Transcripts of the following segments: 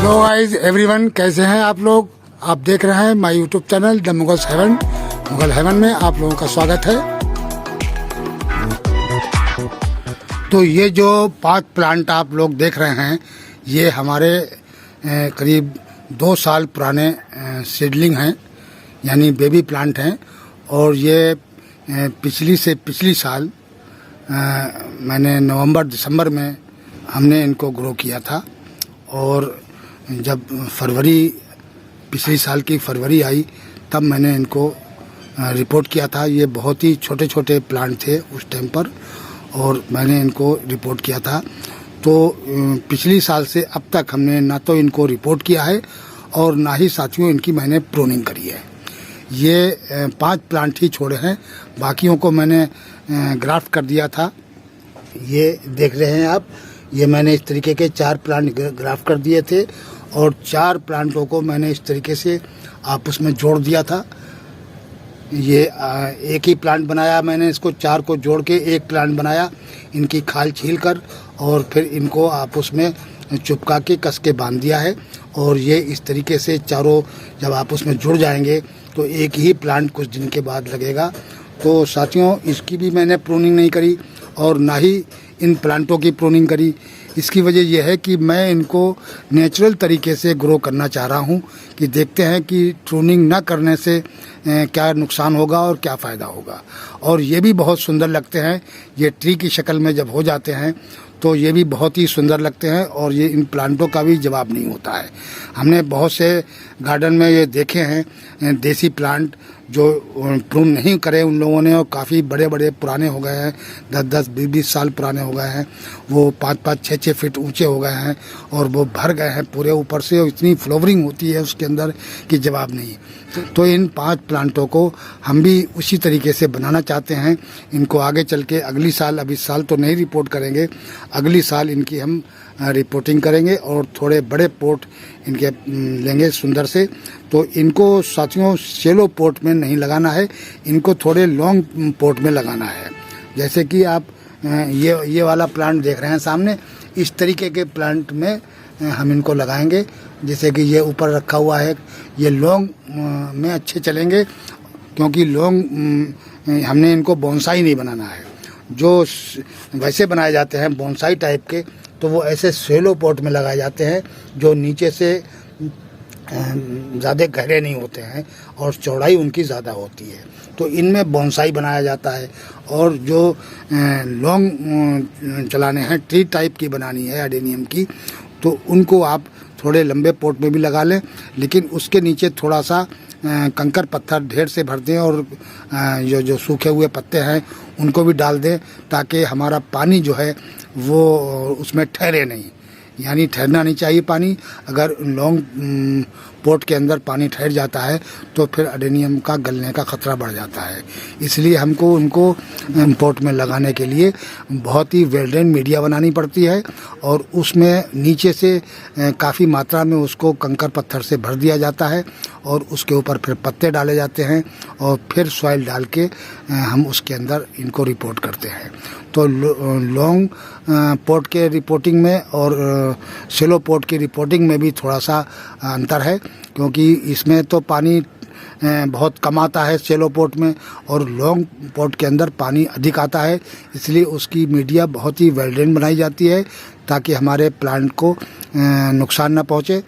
Hello guys everyone, कैसे हैं आप लोग। आप देख रहे हैं my YouTube channel the Mughal heaven. Mughal heaven में आप लोगों का स्वागत है। तो ये जो 5 प्लांट आप लोग देख रहे हैं, ये हमारे करीब 2 साल पुराने सीडलिंग हैं, यानी बेबी प्लांट हैं। और ये पिछली साल मैंने नवंबर दिसंबर में हमने इनको ग्रो किया था। और जब पिछली साल की फरवरी आई, तब मैंने इनको रिपोर्ट किया था। ये बहुत ही छोटे छोटे प्लांट थे उस टाइम पर, और मैंने इनको रिपोर्ट किया था। तो पिछली साल से अब तक हमने ना तो इनको रिपोर्ट किया है और ना ही साथियों इनकी मैंने प्रूनिंग करी है। ये 5 प्लांट ही छोड़े हैं, बाकियों को मैंने ग्राफ्ट कर दिया था। ये देख रहे हैं आप, ये मैंने इस तरीके के 4 प्लांट ग्राफ्ट कर दिए थे, और 4 प्लांटों को मैंने इस तरीके से आपस में जोड़ दिया था। ये एक ही प्लांट बनाया मैंने, इसको 4 को जोड़ के एक प्लांट बनाया, इनकी खाल छील कर और फिर इनको आपस में चिपका के कस के बांध दिया है। और ये इस तरीके से चारों जब आपस में जुड़ जाएंगे तो एक ही प्लांट कुछ दिन के बाद लगेगा। तो साथियों, इसकी भी मैंने प्रूनिंग नहीं करी और ना ही इन प्लांटों की प्रूनिंग करी। इसकी वजह यह है कि मैं इनको नेचुरल तरीके से ग्रो करना चाह रहा हूं, कि देखते हैं कि प्रूनिंग ना करने से क्या नुकसान होगा और क्या फ़ायदा होगा। और ये भी बहुत सुंदर लगते हैं, ये ट्री की शक्ल में जब हो जाते हैं तो ये भी बहुत ही सुंदर लगते हैं। और ये इन प्लांटों का भी जवाब नहीं होता है। हमने बहुत से गार्डन में ये देखे हैं देसी प्लांट जो प्रून नहीं करे उन लोगों ने, और काफ़ी बड़े बड़े पुराने हो गए हैं, 10-10, 20-20 साल पुराने हो गए हैं। वो 5-5, 6-6 फीट ऊंचे हो गए हैं और वो भर गए हैं पूरे ऊपर से, और इतनी फ्लावरिंग होती है उसके अंदर कि जवाब नहीं। तो इन 5 प्लांटों को हम भी उसी तरीके से बनाना चाहते हैं। इनको आगे चल के अगली साल, अब इस साल तो नहीं रिपोर्ट करेंगे, अगली साल इनकी हम रिपोर्टिंग करेंगे और थोड़े बड़े पोट इनके लेंगे सुंदर से। तो इनको साथियों शेलो पोट में नहीं लगाना है, इनको थोड़े लॉन्ग पोट में लगाना है। जैसे कि आप ये वाला प्लांट देख रहे हैं सामने, इस तरीके के प्लांट में हम इनको लगाएंगे। जैसे कि ये ऊपर रखा हुआ है, ये लॉन्ग में अच्छे चलेंगे, क्योंकि लॉन्ग हमने इनको बोनसाई नहीं बनाना है। जो वैसे बनाए जाते हैं बोनसाई टाइप के, तो वो ऐसे सेलो पॉट में लगाए जाते हैं जो नीचे से ज़्यादा गहरे नहीं होते हैं और चौड़ाई उनकी ज़्यादा होती है। तो इनमें बोनसाई बनाया जाता है। और जो लॉन्ग चलाने हैं, ट्री टाइप की बनानी है एडेनियम की, तो उनको आप थोड़े लंबे पोट में भी लगा लें, लेकिन उसके नीचे थोड़ा सा कंकर पत्थर ढेर से भर दें, और जो सूखे हुए पत्ते हैं उनको भी डाल दें, ताकि हमारा पानी जो है वो उसमें ठहरे नहीं, यानी ठहरना नहीं चाहिए पानी। अगर लॉन्ग पोट के अंदर पानी ठहर जाता है तो फिर एडेनियम का गलने का ख़तरा बढ़ जाता है। इसलिए हमको उनको पोट में लगाने के लिए बहुत ही वेल ड्रेन मीडिया बनानी पड़ती है, और उसमें नीचे से काफ़ी मात्रा में उसको कंकर पत्थर से भर दिया जाता है, और उसके ऊपर फिर पत्ते डाले जाते हैं, और फिर सॉइल डाल के हम उसके अंदर इनको रिपोर्ट करते हैं। तो लॉन्ग पोट के रिपोर्टिंग में और सेलो पोट की रिपोर्टिंग में भी थोड़ा सा अंतर है, क्योंकि इसमें तो पानी बहुत कम आता है सेलो पोट में, और लॉन्ग पोट के अंदर पानी अधिक आता है। इसलिए उसकी मीडिया बहुत ही वेल ड्रेन बनाई जाती है, ताकि हमारे प्लांट को नुकसान न पहुँचे।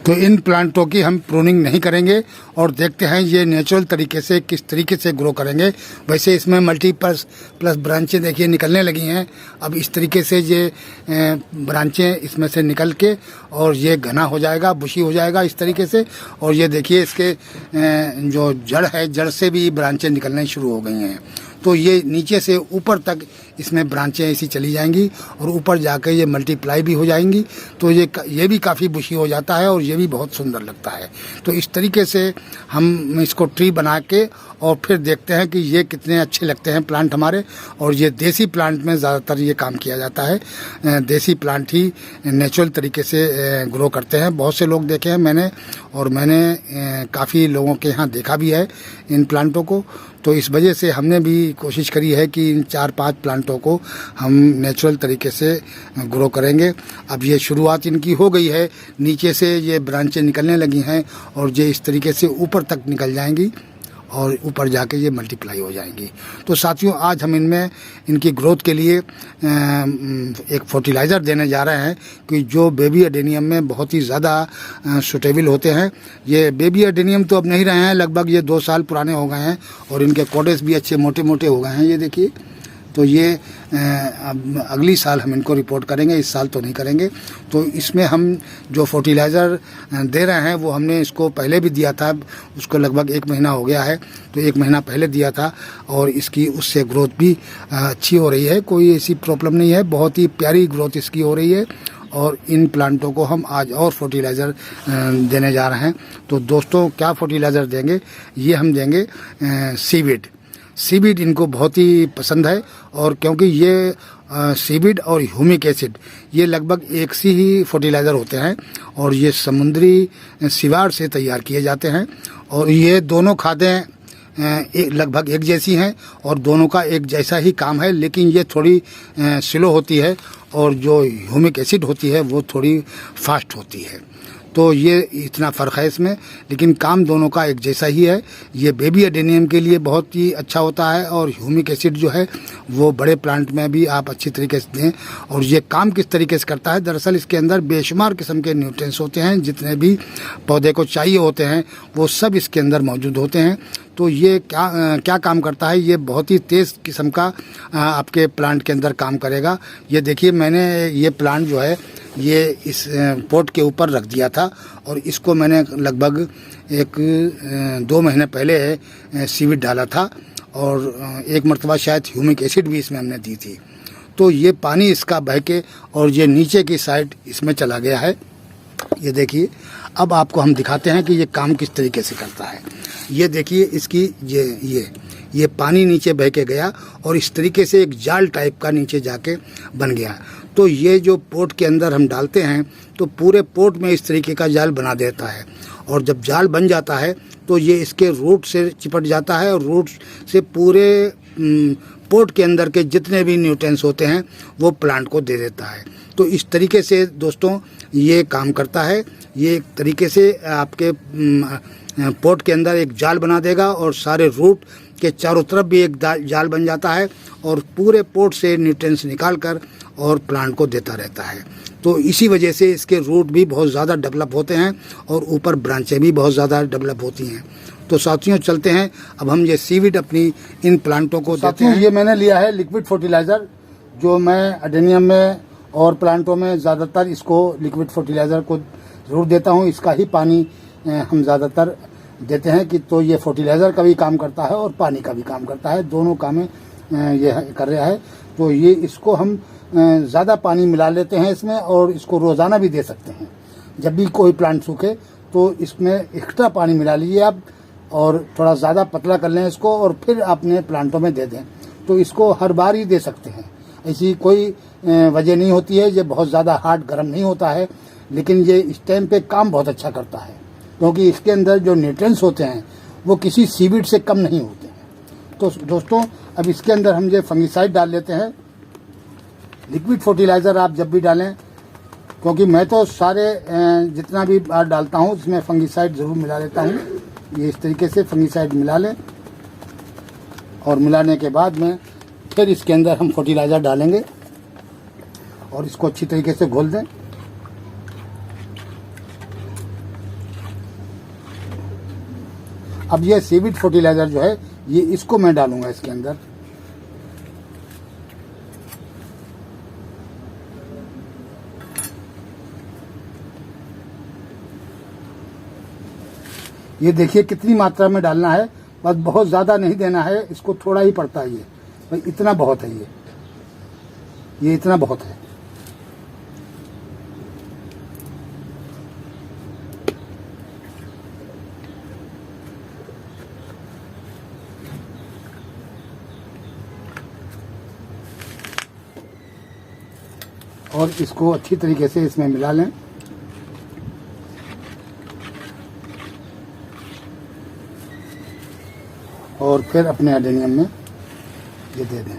तो इन प्लांटों की हम प्रूनिंग नहीं करेंगे, और देखते हैं ये नेचुरल तरीके से किस तरीके से ग्रो करेंगे। वैसे इसमें मल्टीपल्स प्लस ब्रांचें देखिए निकलने लगी हैं। अब इस तरीके से ये ब्रांचें इसमें से निकल के और ये घना हो जाएगा, बुशी हो जाएगा इस तरीके से। और ये देखिए इसके जो जड़ है, जड़ से भी ब्रांचें निकलने शुरू हो गई हैं। तो ये नीचे से ऊपर तक इसमें ब्रांचें ऐसी चली जाएंगी, और ऊपर जाकर ये मल्टीप्लाई भी हो जाएंगी। तो ये भी काफ़ी बुशी हो जाता है, और ये भी बहुत सुंदर लगता है। तो इस तरीके से हम इसको ट्री बना के और फिर देखते हैं कि ये कितने अच्छे लगते हैं प्लांट हमारे। और ये देसी प्लांट में ज़्यादातर ये काम किया जाता है। देसी प्लांट ही नेचुरल तरीके से ग्रो करते हैं। बहुत से लोग देखे हैं मैंने, और मैंने काफ़ी लोगों के यहाँ देखा भी है इन प्लांटों को। तो इस वजह से हमने भी कोशिश करी है कि इन 4-5 प्लांटों प्लांटों को हम नेचुरल तरीके से ग्रो करेंगे। अब ये शुरुआत इनकी हो गई है, नीचे से ये ब्रांचें निकलने लगी हैं और ये इस तरीके से ऊपर तक निकल जाएंगी और ऊपर जाके ये मल्टीप्लाई हो जाएंगी। तो साथियों, आज हम इनमें इनकी ग्रोथ के लिए एक फर्टिलाइज़र देने जा रहे हैं कि जो बेबी एडेनियम में बहुत ही ज़्यादा सुटेबल होते हैं। ये बेबी एडेनियम तो अब नहीं रहे हैं, लगभग ये 2 साल पुराने हो गए हैं और इनके कॉडेस भी अच्छे मोटे मोटे हो गए हैं। ये देखिए, तो ये अब अगली साल हम इनको रिपोर्ट करेंगे, इस साल तो नहीं करेंगे। तो इसमें हम जो फर्टिलाइज़र दे रहे हैं वो हमने इसको पहले भी दिया था, उसको लगभग 1 महीना हो गया है, तो 1 महीना पहले दिया था और इसकी उससे ग्रोथ भी अच्छी हो रही है, कोई ऐसी प्रॉब्लम नहीं है, बहुत ही प्यारी ग्रोथ इसकी हो रही है। और इन प्लांटों को हम आज और फर्टिलाइज़र देने जा रहे हैं। तो दोस्तों, क्या फर्टिलाइज़र देंगे? ये हम देंगे सीवीड। सीवीड इनको बहुत ही पसंद है और क्योंकि ये सीवीड और ह्यूमिक एसिड ये लगभग एक सी ही फर्टिलाइज़र होते हैं और ये समुद्री सिवार से तैयार किए जाते हैं और ये दोनों खादें लगभग एक जैसी हैं और दोनों का एक जैसा ही काम है, लेकिन ये थोड़ी स्लो होती है और जो ह्यूमिक एसिड होती है वो थोड़ी फास्ट होती है। तो ये इतना फ़र्क है इसमें, लेकिन काम दोनों का एक जैसा ही है। ये बेबी एडेनियम के लिए बहुत ही अच्छा होता है और ह्यूमिक एसिड जो है वो बड़े प्लांट में भी आप अच्छी तरीके से दें। और ये काम किस तरीके से करता है? दरअसल इसके अंदर बेशुमार किस्म के न्यूट्रिएंट्स होते हैं, जितने भी पौधे को चाहिए होते हैं वो सब इसके अंदर मौजूद होते हैं। तो ये क्या काम करता है? ये बहुत ही तेज़ किस्म का आपके प्लांट के अंदर काम करेगा। ये देखिए, मैंने ये प्लांट जो है ये इस पॉट के ऊपर रख दिया था और इसको मैंने लगभग 2 महीने पहले सीवीड डाला था और एक मरतबा शायद ह्यूमिक एसिड भी इसमें हमने दी थी। तो ये पानी इसका बह के और ये नीचे की साइड इसमें चला गया है। ये देखिए, अब आपको हम दिखाते हैं कि ये काम किस तरीके से करता है। ये देखिए, इसकी ये पानी नीचे बह के गया और इस तरीके से एक जाल टाइप का नीचे जाके बन गया। तो ये जो पोट के अंदर हम डालते हैं तो पूरे पोट में इस तरीके का जाल बना देता है और जब जाल बन जाता है तो ये इसके रूट से चिपट जाता है और रूट से पूरे पोट के अंदर के जितने भी न्यूट्रिएंट्स होते हैं वो प्लांट को दे देता है। तो इस तरीके से दोस्तों ये काम करता है। ये एक तरीके से आपके पोट के अंदर एक जाल बना देगा और सारे रूट के चारों तरफ भी एक जाल बन जाता है और पूरे पोट से न्यूट्रिएंट्स निकाल कर और प्लांट को देता रहता है। तो इसी वजह से इसके रूट भी बहुत ज़्यादा डेवलप होते हैं और ऊपर ब्रांचें भी बहुत ज़्यादा डेवलप होती हैं। तो साथियों, चलते हैं अब हम ये सीवीड अपनी इन प्लांटों को देते हैं। ये मैंने लिया है लिक्विड फर्टिलाइज़र, जो मैं एडेनियम में और प्लांटों में ज़्यादातर इसको लिक्विड फर्टिलाइज़र को ज़रूर देता हूँ। इसका ही पानी हम ज़्यादातर देते हैं कि तो ये फर्टिलाइज़र का भी काम करता है और पानी का भी काम करता है, दोनों काम ये कर रहा है। तो ये इसको हम ज़्यादा पानी मिला लेते हैं इसमें और इसको रोज़ाना भी दे सकते हैं। जब भी कोई प्लांट सूखे तो इसमें एक्स्ट्रा पानी मिला लीजिए आप और थोड़ा ज़्यादा पतला कर लें इसको और फिर अपने प्लांटों में दे दें। तो इसको हर बार ही दे सकते हैं, ऐसी कोई वजह नहीं होती है। ये बहुत ज़्यादा हार्ड गर्म नहीं होता है, लेकिन ये इस टाइम पे काम बहुत अच्छा करता है क्योंकि इसके अंदर जो न्यूट्रिएंट्स होते हैं वो किसी सीवीड से कम नहीं होते हैं। तो दोस्तों, अब इसके अंदर हम ये फंगिसाइड डाल लेते हैं। लिक्विड फर्टिलाइज़र आप जब भी डालें, क्योंकि मैं तो सारे जितना भी बार डालता हूँ उसमें फंगिसाइड ज़रूर मिला लेता हूँ। ये इस तरीके से फंगिसाइड मिला लें और मिलाने के बाद में फिर इसके अंदर हम फर्टिलाइज़र डालेंगे और इसको अच्छी तरीके से घोल दें। अब ये सीवीड फर्टिलाइज़र जो है ये इसको मैं डालूंगा इसके अंदर। ये देखिए कितनी मात्रा में डालना है, बस बहुत ज़्यादा नहीं देना है, इसको थोड़ा ही पड़ता है। ये भाई इतना बहुत है, ये इतना बहुत है। और इसको अच्छी तरीके से इसमें मिला लें। और फिर अपने एडेनियम में ये दे दें।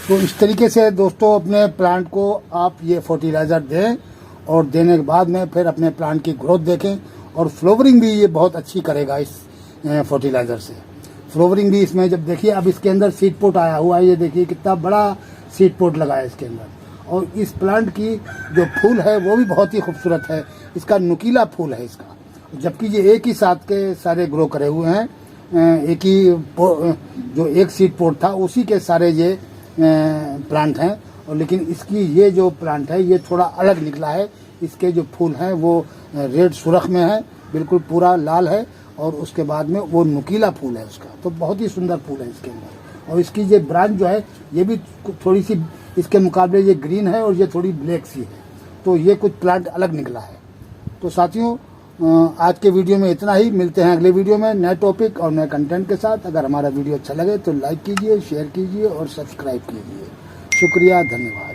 तो इस तरीके से दोस्तों अपने प्लांट को आप ये फर्टिलाइज़र दें और देने के बाद में फिर अपने प्लांट की ग्रोथ देखें और फ्लावरिंग भी ये बहुत अच्छी करेगा इस फर्टिलाइज़र से। फ्लावरिंग भी इसमें जब देखिए अब इसके अंदर सीड पोट आया हुआ है, ये देखिए कितना बड़ा सीड पोट लगा है इसके अंदर। और इस प्लांट की जो फूल है वो भी बहुत ही खूबसूरत है, इसका नुकीला फूल है इसका, जबकि ये एक ही साथ के सारे ग्रो करे हुए हैं। एक ही जो एक सीड पोट था उसी के सारे ये प्लांट हैं। और लेकिन इसकी ये जो प्लांट है ये थोड़ा अलग निकला है, इसके जो फूल हैं वो रेड सुरख में है, बिल्कुल पूरा लाल है और उसके बाद में वो नुकीला फूल है उसका, तो बहुत ही सुंदर फूल है इसके अंदर। और इसकी ये ब्रांच जो है ये भी थोड़ी सी इसके मुकाबले ये ग्रीन है और ये थोड़ी ब्लैक सी है, तो ये कुछ प्लांट अलग निकला है। तो साथियों आज के वीडियो में इतना ही, मिलते हैं अगले वीडियो में नए टॉपिक और नए कंटेंट के साथ। अगर हमारा वीडियो अच्छा लगे तो लाइक कीजिए, शेयर कीजिए और सब्सक्राइब कीजिए। शुक्रिया, धन्यवाद।